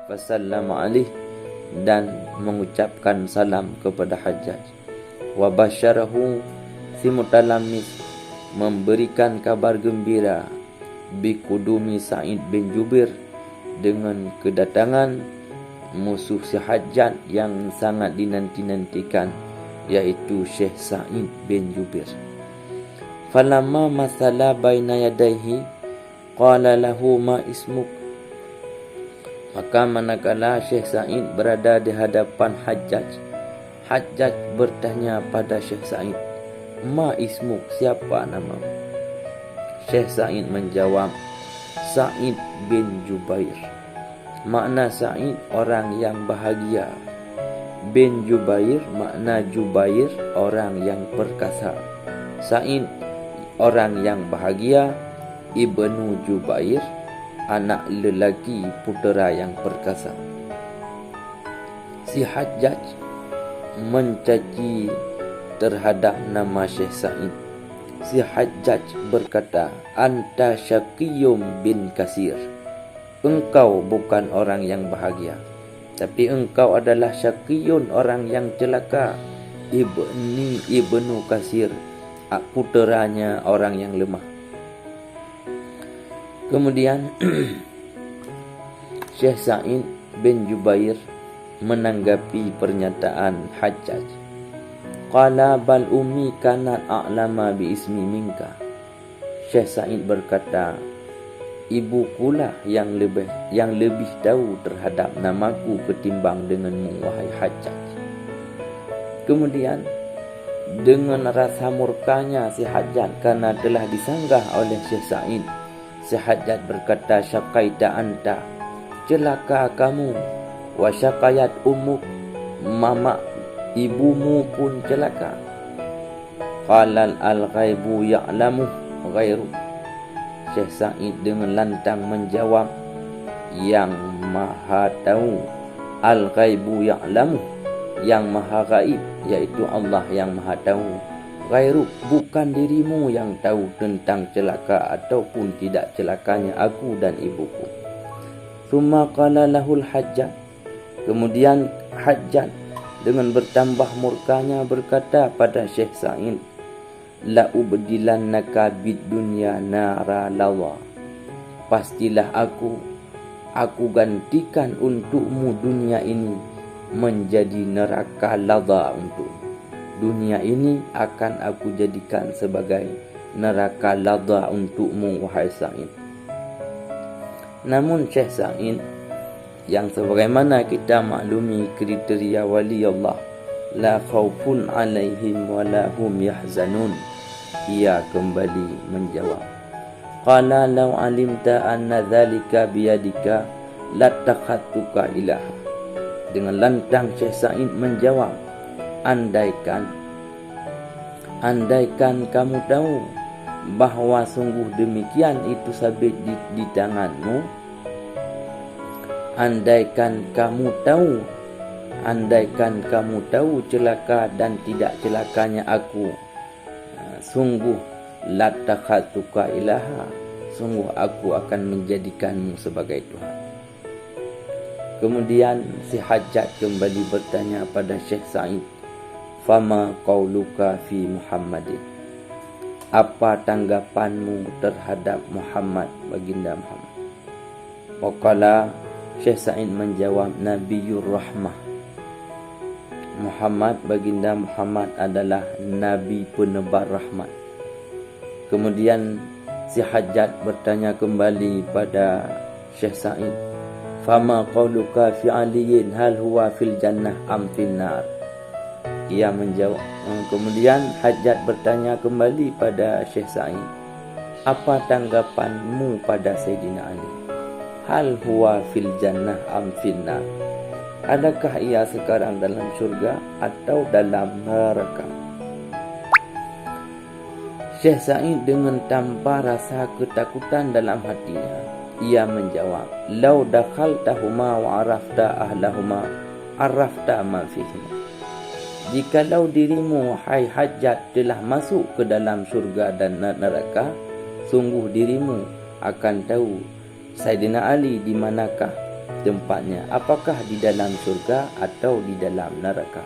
fasallama alaih, dan mengucapkan salam kepada Hajjaj. Wa basyarahu, si mutalamis memberikan kabar gembira biqudumi Sa'id bin Jubair, dengan kedatangan musuh si Hajjaj yang sangat dinanti-nantikan, yaitu Syekh Sa'id bin Jubair. Falamma masala baina yadayhi qala lahu ma ismuk. Maka manakala Syekh Sa'id berada di hadapan Hajjaj, Hajjaj bertanya pada Syekh Sa'id, ma ismuk, siapa namamu? Syekh Sa'id menjawab, Sa'id bin Jubair. Makna Sa'id, orang yang bahagia. Bin Jubair, makna Jubair, orang yang perkasa. Sa'id, orang yang bahagia. Ibnu Jubair, anak lelaki putera yang perkasa. Si Hajjaj mencaci terhadap nama Syekh Sa'id. Si Hajjaj berkata, anta Syaqiyum bin Kasir. Engkau bukan orang yang bahagia, tapi engkau adalah Syaqiyun, orang yang celaka. Ibnu Kasir, puteranya orang yang lemah. Kemudian Syekh Sa'id bin Jubair menanggapi pernyataan Hajjaj. Qala bal ummi kanat a'lama bi ismi minka. Syekh Sa'id berkata, ibukulah yang lebih tahu terhadap namaku ketimbang denganmu, wahai Hajjaj. Kemudian dengan rasa murkanya si Hajjaj karena telah disanggah oleh Syekh Sa'id, si Hajjaj berkata, syaqaita anta, celaka kamu, wa syaqayat ummuk, mama ibumu pun celaka. Qalal al-ghaibu ya'lamu ghairu. Syekh Sa'id dengan lantang menjawab, yang maha tahu, al-ghaibu ya'lamu, yang maha gaib, yaitu Allah yang maha tahu. Ghairu, bukan dirimu yang tahu tentang celaka ataupun tidak celakanya aku dan ibuku. Thumma qala lahul Hajjaj. Kemudian Hajjaj dengan bertambah murkanya berkata pada Syekh Sa'id, la ubdilannaka bid dunya nara lawa. Pastilah aku gantikan untukmu dunia ini menjadi neraka laza untukmu. Dunia ini akan aku jadikan sebagai neraka laza untukmu, wahai Sa'id. Namun Syekh Sa'id, yang sebagaimana kita maklumi kriteria wali Allah, la khaufun alaihim wa la hum yahzanun, ia kembali menjawab, qala law alimta anna dhalika biyadika latakhattuka ilaha. Dengan lantang Syekh Sa'id menjawab, andaikan kamu tahu bahawa sungguh demikian itu sabit di tanganmu, andaikan kamu tahu celaka dan tidak celakanya aku, sungguh latakhatuka ilaha, sungguh aku akan menjadikanmu sebagai Tuhan. Kemudian si Hajjaj kembali bertanya pada Syekh Sa'id, fama qauluka fi Muhammadin, apa tanggapanmu terhadap Muhammad, baginda Muhammad? Waqala, Syekh Sa'id menjawab, Nabiyur Rahmah. Muhammad, baginda Muhammad adalah Nabi penebar rahmat. Kemudian si Hajjaj bertanya kembali pada Syekh Sa'id, fama qauluka fi aliyin hal huwa fil jannah am fil nar. Ia menjawab. Kemudian Hajjaj bertanya kembali pada Syekh Sa'id, apa tanggapanmu pada Sayyidina Ali? Hal huwa fil jannah am fil nar. Adakah ia sekarang dalam syurga atau dalam neraka? Syekh Sa'id dengan tanpa rasa ketakutan dalam hatinya, ia menjawab, lau dakhaltahuma wa arafta ahlahuma arafta ma fihima. Jikalau dirimu, hai Hajjaj, telah masuk ke dalam syurga dan neraka, sungguh dirimu akan tahu Sayyidina Ali di manakah tempatnya? Apakah di dalam syurga atau di dalam neraka?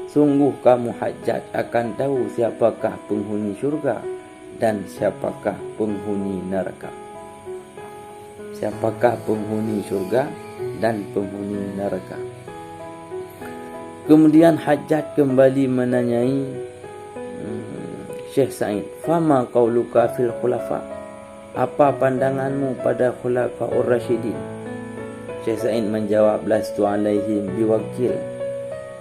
Sungguh kamu Hajjaj akan tahu siapakah penghuni syurga dan siapakah penghuni neraka. Siapakah penghuni syurga dan penghuni neraka. Kemudian Hajjaj kembali menanyai Syekh Sa'id, "Fama qauluka fil khulafa?" Apa pandanganmu pada khulafaur rasyidin? Syekh Sa'id menjawab, "Lastu alaihim biwakil."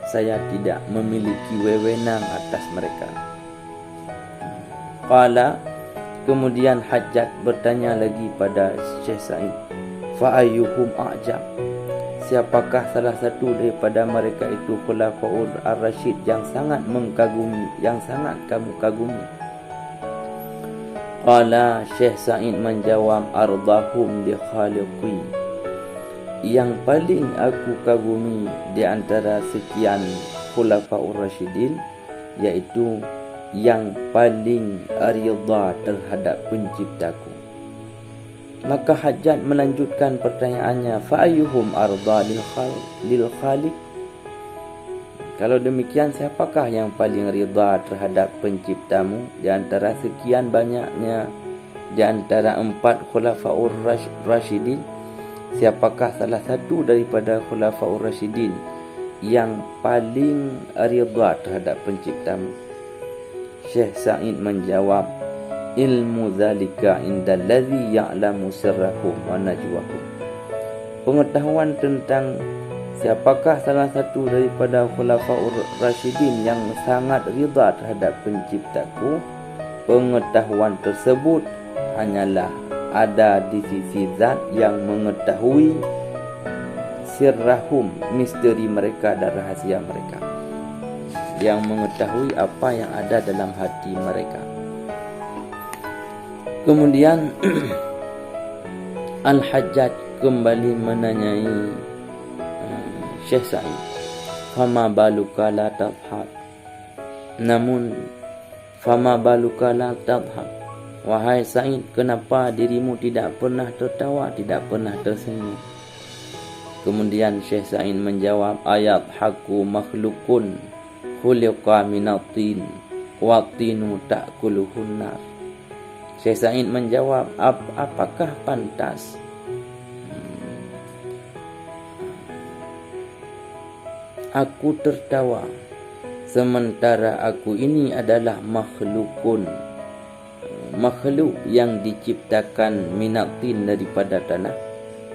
Saya tidak memiliki wewenang atas mereka. Qala, kemudian Hajjaj bertanya lagi pada Syekh Sa'id, "Fa ayyuhum a'jab?" Siapakah salah satu daripada mereka itu khulafaur ar-rasyid yang sangat mengkagumi, yang sangat kamu kagumi? Qala, Syekh Sa'id menjawab, "Ardahum li khaliqi." Yang paling aku kagumi di antara sekian khulafaur rasyidin, yaitu yang paling ridha terhadap penciptaku. Maka Hajjaj melanjutkan pertanyaannya, "Fa ayyuhum arda lil khaliq?" Kalau demikian, siapakah yang paling ridha terhadap penciptamu di antara sekian banyaknya di antara 4 khulafaur rasyidin? Siapakah salah satu daripada khulafaur rasyidin yang paling ridha terhadap penciptamu? Syekh Sa'id menjawab, "Ilmu zalika indallazi ya'lamu sirrahum wa najwahum." Pengetahuan tentang siapakah salah satu daripada khulafaur rasyidin yang sangat ridha terhadap penciptaku, pengetahuan tersebut hanyalah ada di sisi zat yang mengetahui sirrahum, misteri mereka dan rahasia mereka, yang mengetahui apa yang ada dalam hati mereka. Kemudian Al-Hajjaj kembali menanyai Syekh Sa'id, "Fama baluka la tadhhak?" Namun fama baluka la tadhhak? Wahai Sa'id, kenapa dirimu tidak pernah tertawa, tidak pernah tersenyum? Kemudian Syekh Sa'id menjawab, "Ayat haku makhlukun khuliqa minatin wa tinu ta'kuluhun nar." Syekh Sa'id menjawab, apakah pantas aku tertawa sementara aku ini adalah makhluk yang diciptakan minatin daripada tanah,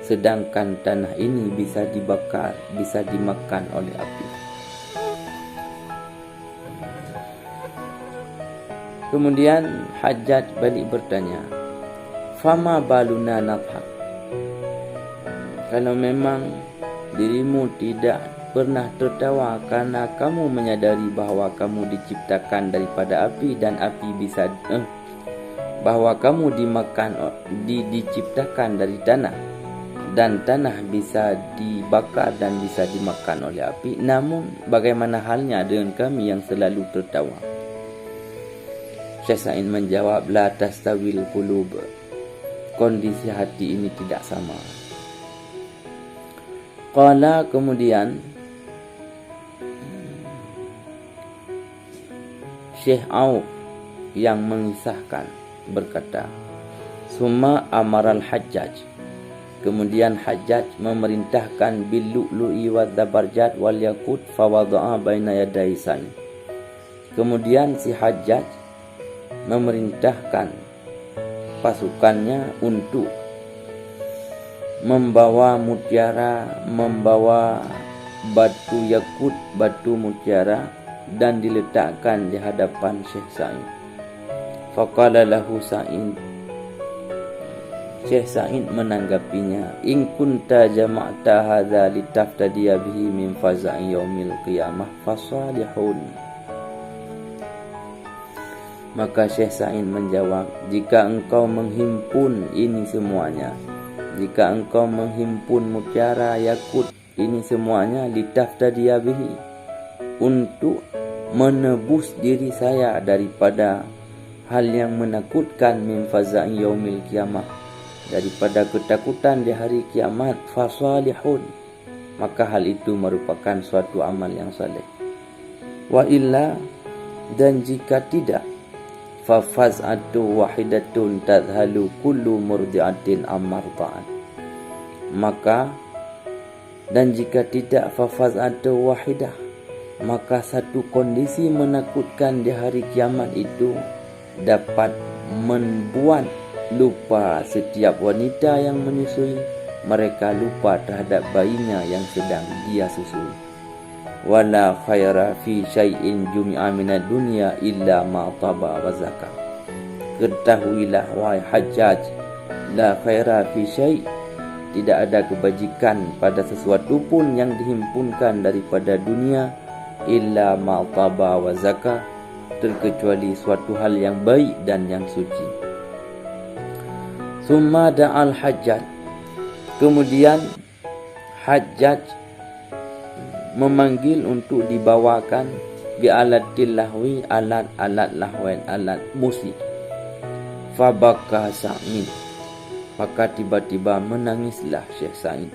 sedangkan tanah ini bisa dibakar, bisa dimakan oleh api. Kemudian Hajjaj balik bertanya, "Fama baluna nadhak?" Kalau memang dirimu tidak pernah tertawa karena kamu menyadari bahawa kamu diciptakan daripada api dan api bisa bahawa kamu diciptakan dari tanah dan tanah bisa dibakar dan bisa dimakan oleh api, namun bagaimana halnya dengan kami yang selalu tertawa? Syekh Sa'id menjawab, "La tastawil qulub." Kondisi hati ini tidak sama. Qala, kemudian Syekh Auf yang mengisahkan berkata, "Summa amaral Hajjaj." Kemudian Hajjaj memerintahkan bil lu'lu'i wa zabarjad wal yakut fawada'a baina yaday Sa'id. Kemudian si Hajjaj memerintahkan pasukannya untuk membawa mutiara, membawa batu yakut, batu mutiara, dan diletakkan di hadapan Syekh Sa'id. Faqala lahu Sa'id, Syekh Sa'id menanggapinya, "In kunta jama'ta hadza litaftadiya bihi min faza'i yaumil qiyamah fasalihun." Maka Syekh Sa'id menjawab, "Jika engkau menghimpun ini semuanya, jika engkau menghimpun mutiara, yakut, ini semuanya litaftadiya bihi, untuk menebus diri saya daripada hal yang menakutkan min faza'i yaumil qiyamah, daripada ketakutan di hari kiamat, fasalihun, maka hal itu merupakan suatu amal yang saleh. Wa illa, dan jika tidak, fafaz'atu wahidatun tadhalu kullu murdi'atin ammarda'an, maka dan jika tidak, fafaz'atu wahidah, maka satu kondisi menakutkan di hari kiamat itu dapat membuat lupa setiap wanita yang menyusui. Mereka lupa terhadap bayinya yang sedang dia susui. Wala khaira fi syai'in jumi'a minad dunya illa ma taba wa zaka. Ketahuilah wahai Hajjaj, la khaira fi syai', tidak ada kebajikan pada sesuatu pun yang dihimpunkan daripada dunia, illa ma taba wa zaka, terkecuali suatu hal yang baik dan yang suci. Summa da'al Hajjaj, kemudian Hajjaj memanggil untuk dibawakan bi'alatil lahwi, alat-alat lahwan, alat musik. Fabaka Sa'id, maka tiba-tiba menangislah Syekh Sa'id.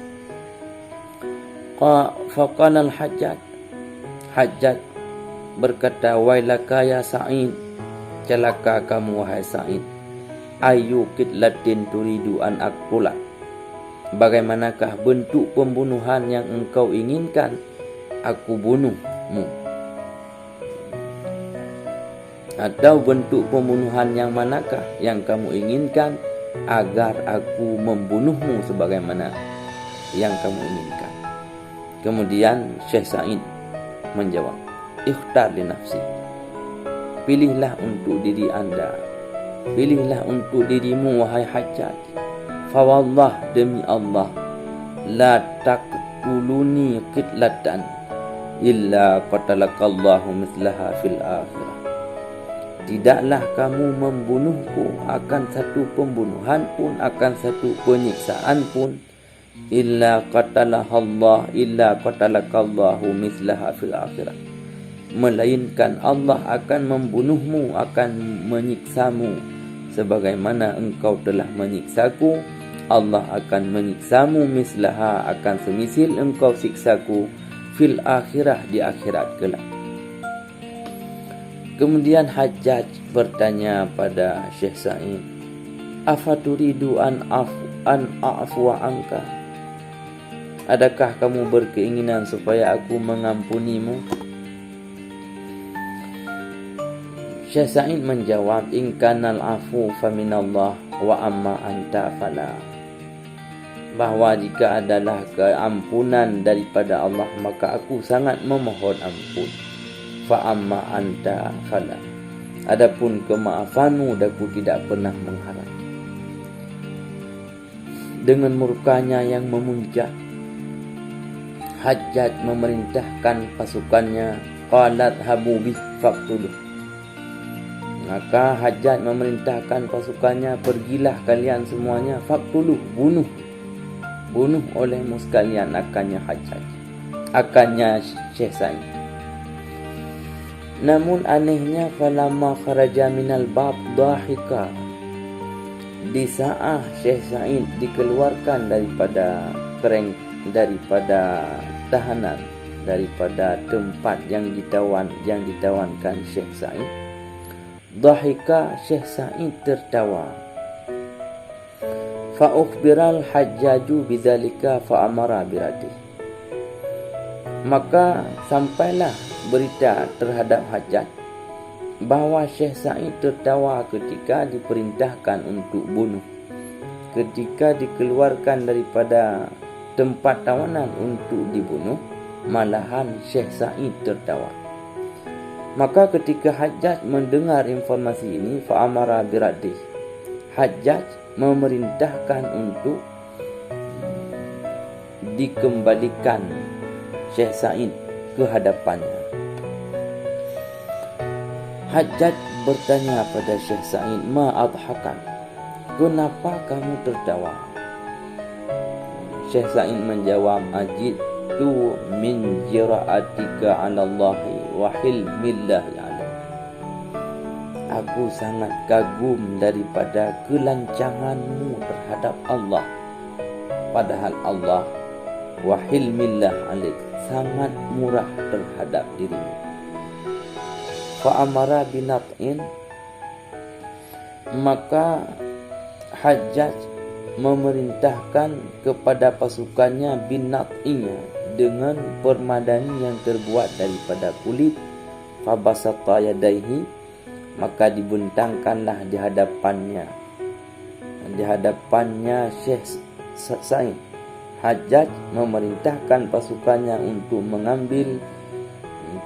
Faqala al-Hajjaj, Hajjaj berkata, wailaka ya Sa'id, celaka kamu wahai Sa'id. Ayu kitlatin turidu an akula, bagaimanakah bentuk pembunuhan yang engkau inginkan aku bunuhmu? Atau bentuk pembunuhan yang manakah yang kamu inginkan agar aku membunuhmu sebagaimana yang kamu inginkan? Kemudian Syekh Sa'id menjawab, ikhtar li nafsi, pilihlah untuk diri anda, pilihlah untuk dirimu wahai Hajjaj. Fawallah, demi Allah, la taqtuluni qitlatan illa qatalakallahu mithlaha fil akhirah, tidaklah kamu membunuhku akan satu pembunuhan pun, akan satu penyiksaan pun, illa qatalakallahu mithlaha fil akhirah, melainkan Allah akan membunuhmu, akan menyiksamu sebagaimana engkau telah menyiksaku. Allah akan menyiksamu mislaha, akan semisil engkau siksaku, fil akhirah, di akhirat kelak. Kemudian Hajjaj bertanya pada Syekh Sa'id, afaturidu an a'afwa anka, adakah kamu berkeinginan supaya aku mengampunimu? Syekh Sa'id menjawab, in kanal afu faminallah wa amma anta fala, bahwa jika adalah keampunan daripada Allah maka aku sangat memohon ampun. Fa amma anta fala, adapun kemaafanmu aku tidak pernah mengharap. Dengan murkanya yang memuncak, Hajjaj memerintahkan pasukannya, qalat habu bih faqtuluh, maka Hajjaj memerintahkan pasukannya, pergilah kalian semuanya, faqtuluh, bunuh olehmu sekalian akannya Hajjaj, akannya Syekh Sa'id. Namun anehnya, falamma kharaja minal bab dhahika, di saat Syekh Sa'id dikeluarkan daripada tahanan, daripada tempat yang ditawankan Syekh Sa'id, dhahika, Syekh Sa'id tertawa. Fa ukhbiral Hajjaju bidzalika fa amara biradi, maka sampailah berita terhadap Hajjaj bahawa Syekh Sa'id tertawa ketika diperintahkan untuk bunuh, ketika dikeluarkan daripada tempat tawanan untuk dibunuh, malahan Syekh Sa'id tertawa. Maka ketika Hajjaj mendengar informasi ini, fa amara biradi, Hajjaj memerintahkan untuk dikembalikan Syekh Sa'id ke hadapannya. Hajjaj bertanya pada Syekh Sa'id, ma adhakan, kenapa kamu tertawa? Syekh Sa'id menjawab, ajitu min jira'atika 'ala Allahi wa hilmillahi 'alaih, aku sangat kagum daripada kelancanganmu terhadap Allah. Padahal Allah wa hilmillah alik, sangat murah terhadap dirimu. Fa amara binat'in, maka Hajjaj memerintahkan kepada pasukannya binat'inya, dengan permadani yang terbuat daripada kulit. Fabasata yadaihi, maka dibentangkanlah di hadapannya Syekh Sa'id. Hajjaj memerintahkan pasukannya untuk mengambil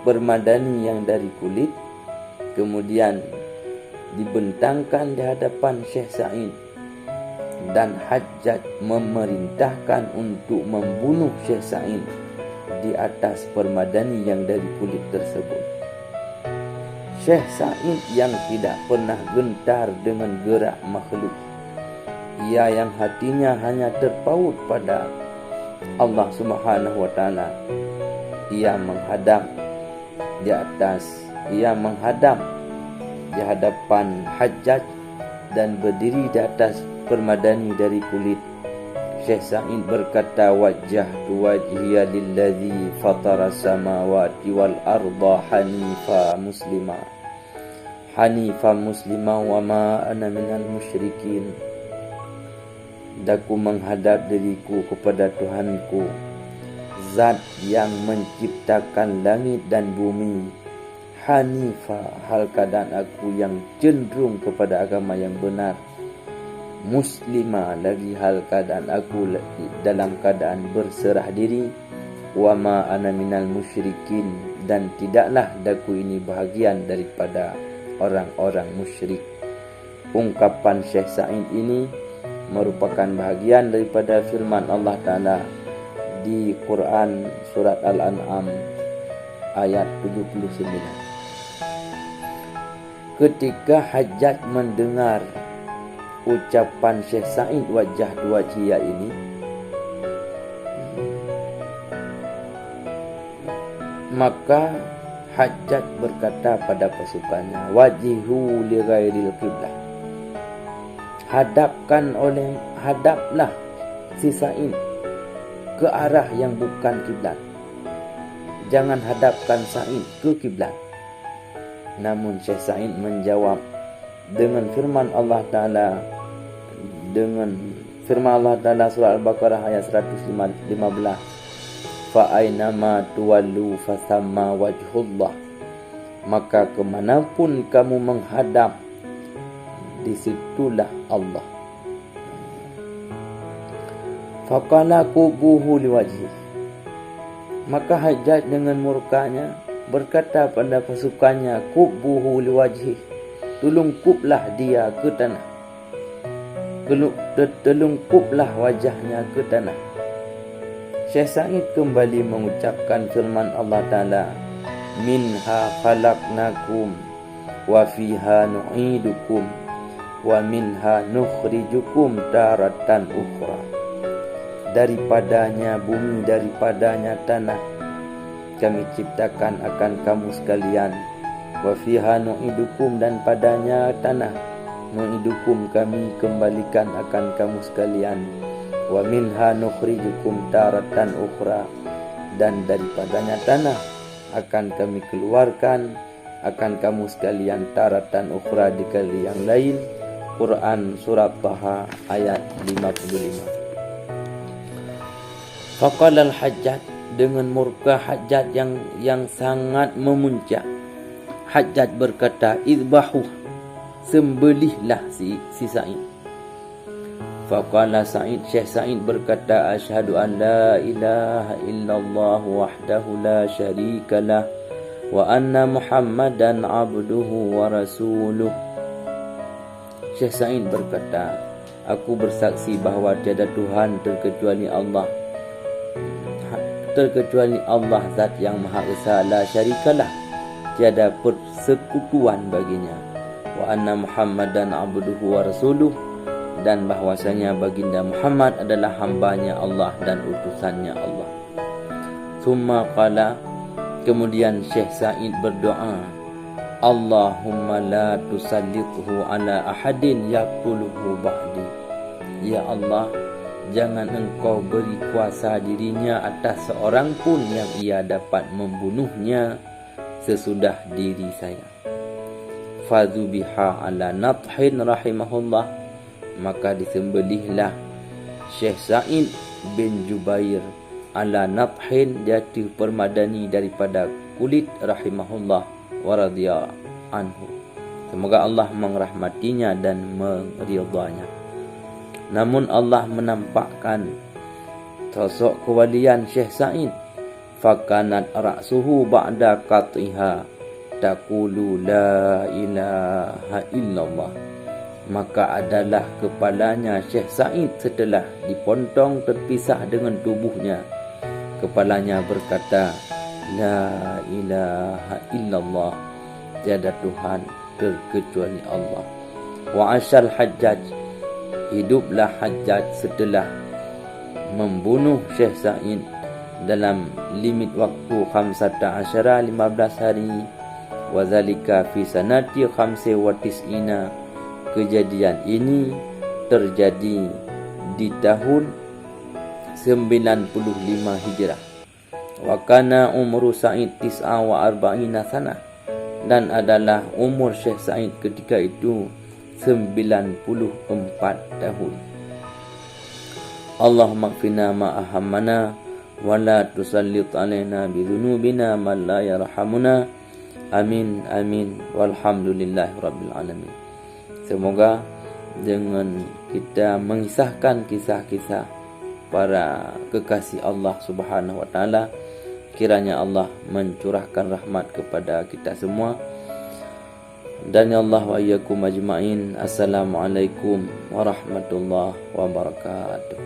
permadani yang dari kulit, kemudian dibentangkan di hadapan Syekh Sa'id, dan Hajjaj memerintahkan untuk membunuh Syekh Sa'id di atas permadani yang dari kulit tersebut. Syekh Sa'id yang tidak pernah gentar dengan gerak makhluk, ia yang hatinya hanya terpaut pada Allah Subhanahu wa taala, ia menghadap di hadapan Hajjaj dan berdiri di atas permadani dari kulit. Syekh Sa'id berkata, wajjahtu wajhiya lillazi fatara samawati wal arda hanifa muslima wa ma ana minal musyrikin. Daku menghadap diriku kepada Tuhanku, Zat yang menciptakan langit dan bumi, hanifa, hal keadaan aku yang cenderung kepada agama yang benar, muslima, lagi hal keadaan aku dalam keadaan berserah diri, wa ma ana minal musyrikin, dan tidaklah daku ini bahagian daripada orang-orang musyrik. Ungkapan Syekh Sa'id ini merupakan bahagian daripada firman Allah Ta'ala di Quran surat Al-An'am ayat 79. Ketika Hajjaj mendengar ucapan Syekh Sa'id wajah dua cia ini, maka Hajjaj berkata pada pasukannya, wajihu li ghairil qiblah, hadaplah si Sa'id ke arah yang bukan kiblat. Jangan hadapkan Sa'id ke kiblat. Namun Syekh Sa'id menjawab dengan firman Allah Ta'ala surah Al-Baqarah ayat 115, fa aynama tuwallu fasamma wajhullah, maka kemanapun kamu menghadap, disitulah Allah. Faqala qubuhu liwajhi, maka Hajjaj dengan murkanya berkata pada pasukannya, qubuhu liwajhi, telungkuplah dia ke tanah, telungkuplah wajahnya ke tanah. Syekh Sa'id kembali mengucapkan firman Allah Ta'ala, minha khalaqnakum wa fiha nu'idukum wa minha nukhrijukum taratan ukhra. Daripadanya bumi, daripadanya tanah kami ciptakan akan kamu sekalian. Wa fiha nu'idukum, dan padanya tanah, nu'idukum, kami kembalikan akan kamu sekalian. Wa minha nukhrijukum taratan ukhra, dan daripadanya tanah akan kami keluarkan akan kamu sekalian taratan ukhra, di kali yang lain. Quran surat Taha ayat 55. Faqala al-Hajjaj, dengan murka Hajjaj yang sangat memuncak, Hajjaj berkata, idbahu, sembelihlah si Sa'id. Faqala Sa'id, Syekh Sa'id berkata, asyhadu an la ilaha illallah wahdahu la syarikalah wa anna Muhammadan abduhu wa rasuluh. Syekh Sa'id berkata, aku bersaksi bahawa tiada Tuhan terkecuali Allah, zat yang Maha Esa, la syarikalah, tiada persekutuan baginya, wa anna Muhammadan abduhu wa rasuluh, dan bahwasanya baginda Muhammad adalah hambanya Allah dan utusannya Allah. Summa qala, kemudian Syekh Sa'id berdoa, Allahumma la tusallithu ala ahadin yaqtuluhu ba'di. Ya Allah, jangan engkau beri kuasa dirinya atas seorang pun yang ia dapat membunuhnya sesudah diri saya. Fadhubiha ala Nathin rahimahullah, maka disembelihlah Syekh Sa'id bin Jubair ala Nathin, jatuh permadani daripada kulit rahimahullah wa radhiya anhu. Semoga Allah merahmatinya dan meridhainya. Namun Allah menampakkan sosok kewalian Syekh Sa'id. Fakanat ra'suhu ba'da qatiha taqulu la ilaha illallah. Maka adalah kepalanya Syekh Sa'id setelah dipotong terpisah dengan tubuhnya. Kepalanya berkata, la ilaha illallah, tiada Tuhan terkecuali Allah. Wa asyal Hajjaj, hiduplah Hajjaj setelah membunuh Syekh Sa'id dalam limit waktu 15 hari. Wa zalika fi sanati 95. Kejadian ini terjadi di tahun 95 Hijrah. Wa kana umru Sa'id 49 sana, dan adalah umur Syekh Sa'id ketika itu 94 tahun. Allahumma qfina ma ahammana wa la tusallit alaina bi dhunubina man la yarhamuna. Amin amin walhamdulillahi rabbil alamin. Semoga dengan kita mengisahkan kisah-kisah para kekasih Allah Subhanahu wa taala, kiranya Allah mencurahkan rahmat kepada kita semua. Dan ya Allah wa iyyakum ajma'in. Assalamualaikum warahmatullahi wabarakatuh.